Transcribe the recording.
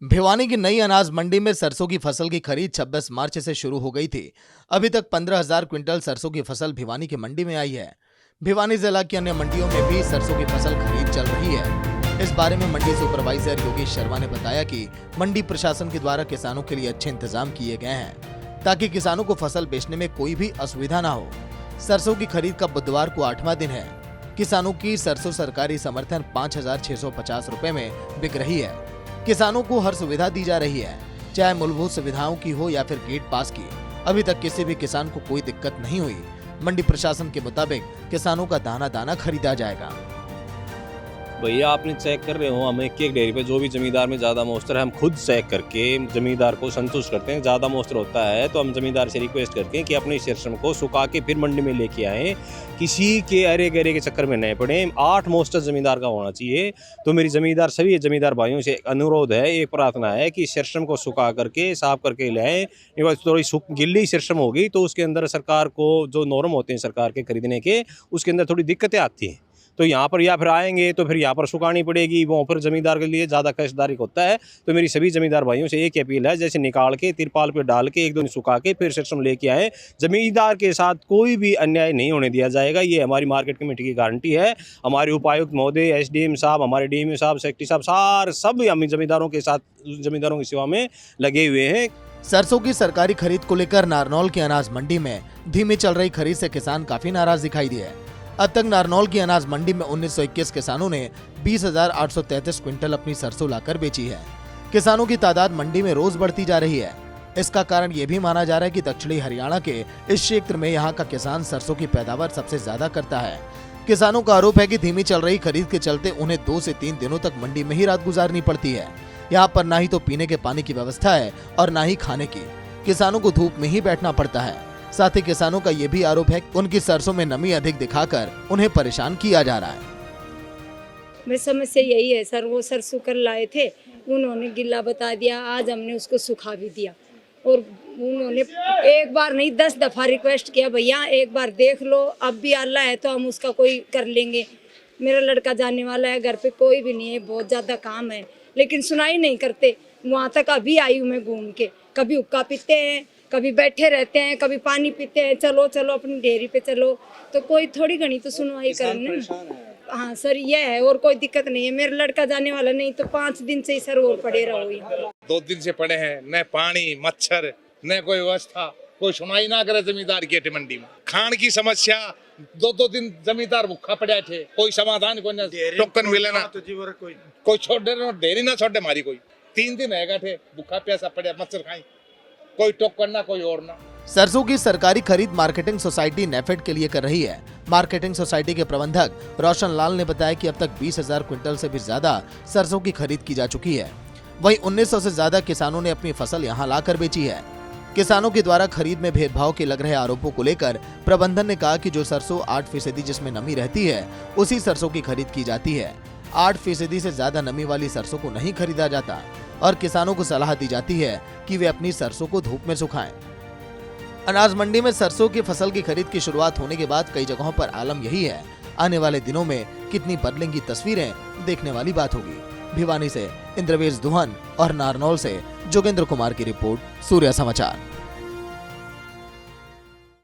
भिवानी की नई अनाज मंडी में सरसों की फसल की खरीद 26 मार्च से शुरू हो गई थी। अभी तक 15,000 क्विंटल सरसों की फसल भिवानी की मंडी में आई है। भिवानी जिला की अन्य मंडियों में भी सरसों की फसल खरीद चल रही है। इस बारे में मंडी सुपरवाइजर योगेश शर्मा ने बताया कि मंडी प्रशासन के द्वारा किसानों के लिए अच्छे इंतजाम किए गए हैं ताकि किसानों को फसल बेचने में कोई भी असुविधा न हो। सरसों की खरीद का बुधवार को 8वां दिन है। किसानों की सरसों सरकारी समर्थन 5,650 रुपए में बिक रही है। किसानों को हर सुविधा दी जा रही है, चाहे मूलभूत सुविधाओं की हो या फिर गेट पास की। अभी तक किसी भी किसान को कोई दिक्कत नहीं हुई। मंडी प्रशासन के मुताबिक किसानों का दाना दाना खरीदा जाएगा। भैया आपने चेक कर रहे हो, हम एक डेयरी पे जो भी जमींदार में ज़्यादा मोस्टर है हम खुद चेक करके जमींदार को संतुष्ट करते हैं। ज़्यादा मोस्टर होता है तो हम जमींदार से रिक्वेस्ट करते हैं कि अपने सरसों को सुखा के फिर मंडी में लेके आएँ, किसी के अरे गरे के चक्कर में नहीं पड़े। 8 मोस्टर जमींदार का होना चाहिए। तो मेरी सभी जमींदार भाइयों से एक अनुरोध है, एक प्रार्थना है कि सरसों को सुखा करके साफ करके लाएँ। थोड़ी गिल्ली सरसों होगी तो उसके अंदर सरकार को जो नॉर्म होते हैं सरकार के खरीदने के, उसके अंदर थोड़ी दिक्कतें आती हैं। तो यहाँ पर या फिर आएंगे तो फिर यहाँ पर सुखानी पड़ेगी, वहाँ पर जमींदार के लिए ज़्यादा कष्टदायक होता है। तो मेरी सभी जमींदार भाइयों से एक अपील है, जैसे निकाल के तिरपाल पे डाल के एक दो दिन सुखा के फिर सरसों लेके आए। जमींदार के साथ कोई भी अन्याय नहीं होने दिया जाएगा, ये हमारी मार्केट कमेटी की गारंटी है। हमारे उपायुक्त महोदय, एसडीएम साहब, हमारे डीएमओ साहब, सेक्रेटरी साहब, सब हम जमींदारों के साथ जमींदारों की सेवा में लगे हुए हैं। सरसों की सरकारी खरीद को लेकर नारनौल की अनाज मंडी में धीमी चल रही खरीद से किसान काफी नाराज दिखाई दिए। अब तक नारनौल की अनाज मंडी में 1921 किसानों ने 20,833 क्विंटल अपनी सरसों लाकर बेची है। किसानों की तादाद मंडी में रोज बढ़ती जा रही है। इसका कारण ये भी माना जा रहा है कि दक्षिणी हरियाणा के इस क्षेत्र में यहाँ का किसान सरसों की पैदावार सबसे ज्यादा करता है। किसानों का आरोप है कि धीमी चल रही खरीद के चलते उन्हें 2 से 3 दिनों तक मंडी में ही रात गुजारनी पड़ती है। यहाँ पर ना ही तो पीने के पानी की व्यवस्था है और ना ही खाने की। किसानों को धूप में ही बैठना पड़ता है। साथ ही किसानों का ये भी आरोप है कि उनकी सरसों में नमी अधिक दिखाकर उन्हें परेशान किया जा रहा है। मेरी समस्या यही है सर, वो सरसों कर लाए थे, उन्होंने गिल्ला बता दिया, आज हमने उसको सुखा भी दिया और उन्होंने एक बार नहीं 10 दफा रिक्वेस्ट किया, भैया एक बार देख लो, अब भी अल्लाह है तो हम उसका कोई कर लेंगे। मेरा लड़का जाने वाला है, घर पे कोई भी नहीं है, बहुत ज़्यादा काम है, लेकिन सुनाई नहीं करते। वहाँ तक अभी आई हूँ मैं घूम के, कभी हुक्का पीते हैं, कभी बैठे रहते हैं, कभी पानी पीते हैं, चलो चलो अपनी डेयरी पे चलो, तो कोई थोड़ी घनी तो सुनवाई करना। हाँ सर, ये है, और कोई दिक्कत नहीं है। मेरा लड़का जाने वाला नहीं तो 5 दिन से ही सर और पड़े रहो यहाँ। 2 दिन से पड़े हैं, न पानी, मच्छर, न कोई व्यवस्था, कोई सुनाई ना करे जमींदार की मंडी में। खान की समस्या, 2 दिन जमींदार भूखा पड़ा थे, कोई समाधान कोई ना, टोकन मिले ना, कोई छोड़े ना, डेयरी ना छोड़े हमारी कोई। 3 दिन है थे भूखा प्यासा पड़ा, मच्छर खाई, कोई टोकन ना, कोई और ना। सरसों की सरकारी खरीद मार्केटिंग सोसाइटी नेफेड के लिए कर रही है। मार्केटिंग सोसाइटी के प्रबंधक रोशन लाल ने बताया कि अब तक 20,000 क्विंटल से भी ज्यादा सरसों की खरीद की जा चुकी है। वहीं 1900 से ज्यादा किसानों ने अपनी फसल यहां लाकर बेची है। किसानों के द्वारा खरीद में भेदभाव के लग रहे आरोपों को लेकर प्रबंधन ने कहा कि जो सरसों 8% जिसमें नमी रहती है उसी सरसों की खरीद की जाती है। 8% से ज्यादा नमी वाली सरसों को नहीं खरीदा जाता और किसानों को सलाह दी जाती है कि वे अपनी सरसों को धूप में सुखाएं। अनाज मंडी में सरसों की फसल की खरीद की शुरुआत होने के बाद कई जगहों पर आलम यही है। आने वाले दिनों में कितनी बदलेंगी तस्वीरें देखने वाली बात होगी। भिवानी से इंद्रवेश दुहन और नारनौल से जोगेंद्र कुमार की रिपोर्ट, सूर्या समाचार।